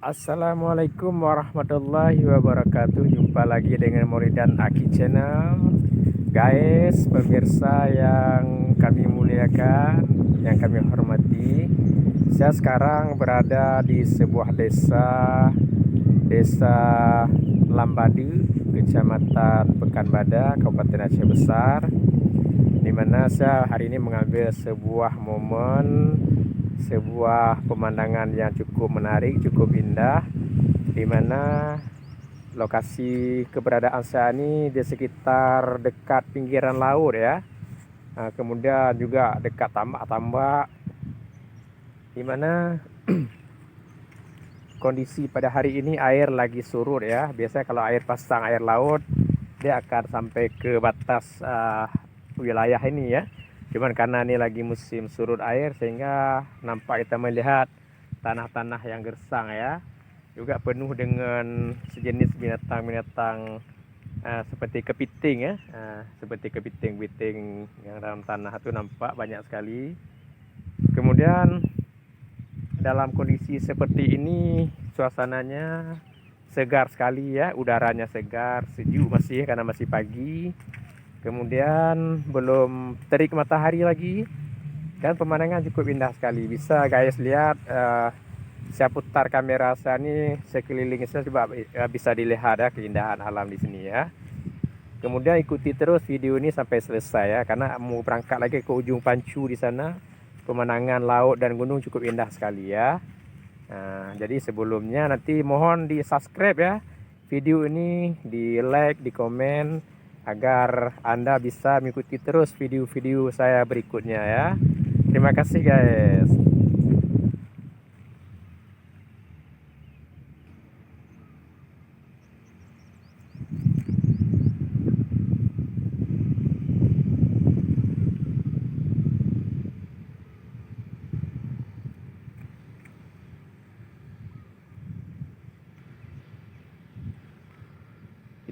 Assalamualaikum warahmatullahi wabarakatuh. Jumpa lagi dengan Moridan Aki Channel. Guys, pemirsa yang kami muliakan, yang kami hormati, saya sekarang berada di sebuah desa Lambadu, Kecamatan Pekanbadak, Kabupaten Aceh Besar, di mana saya hari ini mengambil sebuah momen, sebuah pemandangan yang cukup menarik, cukup indah, di mana lokasi keberadaan saya ini di sekitar dekat pinggiran laut ya. Kemudian juga dekat tambak-tambak, di mana kondisi pada hari ini air lagi surut ya. Biasanya kalau air pasang, air laut, dia akan sampai ke batas wilayah ini ya. Cuman karena ini lagi musim surut air, sehingga nampak kita melihat tanah-tanah yang gersang ya, juga penuh dengan sejenis binatang-binatang seperti kepiting ya, seperti kepiting-kepiting yang dalam tanah itu nampak banyak sekali. Kemudian dalam kondisi seperti ini, suasananya segar sekali ya, udaranya segar, sejuk masih karena masih pagi. Kemudian belum terik matahari lagi, dan pemandangan cukup indah sekali. Bisa guys lihat, saya putar kamera saya ini sekeliling saya, coba bisa dilihat ya keindahan alam di sini ya. Kemudian ikuti terus video ini sampai selesai ya, karena mau berangkat lagi ke ujung Pancu di sana. Pemandangan laut dan gunung cukup indah sekali ya. Jadi sebelumnya nanti mohon di subscribe ya video ini, di like, di komen, agar Anda bisa mengikuti terus video-video saya berikutnya ya. Terima kasih guys.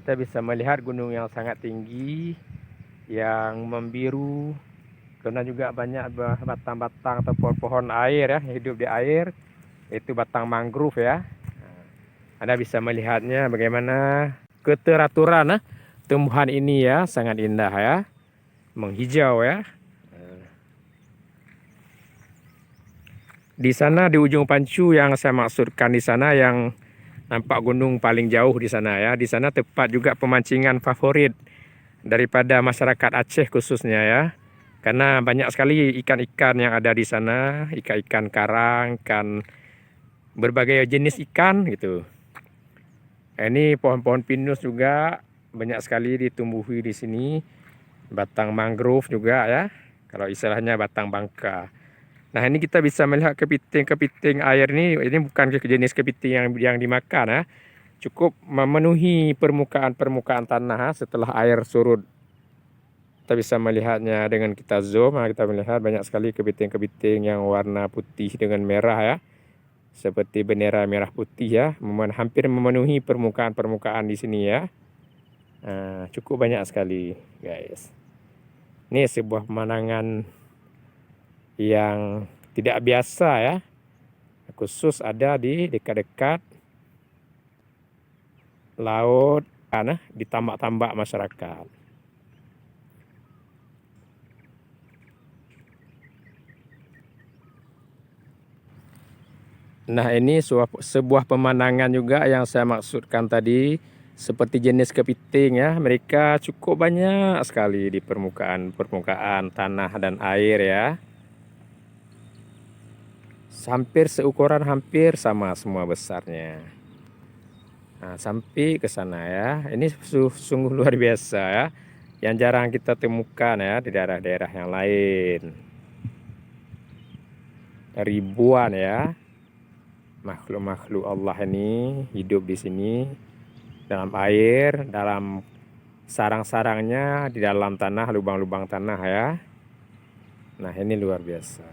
Kita bisa melihat gunung yang sangat tinggi, yang membiru, karena juga banyak batang-batang atau pohon-pohon air ya, yang hidup di air, yaitu batang mangrove ya. Anda bisa melihatnya bagaimana keteraturan tumbuhan ini ya, sangat indah ya, menghijau ya. Di sana di ujung Pancu yang saya maksudkan, di sana yang nampak gunung paling jauh di sana ya. Di sana tepat juga pemancingan favorit daripada masyarakat Aceh khususnya ya. Karena banyak sekali ikan-ikan yang ada di sana, ikan-ikan karang, ikan berbagai jenis ikan gitu. Ini pohon-pohon pinus juga banyak sekali ditumbuhi di sini. Batang mangrove juga ya. Kalau istilahnya batang bangka. Nah, ini kita bisa melihat kepiting-kepiting air ini bukan jenis kepiting yang dimakan ya. Cukup memenuhi permukaan tanah setelah air surut. Kita bisa melihatnya dengan kita zoom, kita melihat banyak sekali kepiting-kepiting yang warna putih dengan merah ya. Seperti bendera merah putih ya, hampir memenuhi permukaan di sini ya. Cukup banyak sekali guys. Ini sebuah pemandangan yang tidak biasa ya, khusus ada di dekat-dekat laut, di tambak-tambak masyarakat. Nah, ini sebuah pemandangan juga yang saya maksudkan tadi, seperti jenis kepiting ya, mereka cukup banyak sekali di permukaan tanah dan air ya. Hampir seukuran, hampir sama semua besarnya. Nah, sampai ke sana ya. Ini sungguh luar biasa ya, yang jarang kita temukan ya di daerah-daerah yang lain. Ribuan ya makhluk-makhluk Allah ini hidup di sini, dalam air, dalam sarang-sarangnya, di dalam tanah, lubang-lubang tanah ya. Nah, ini luar biasa.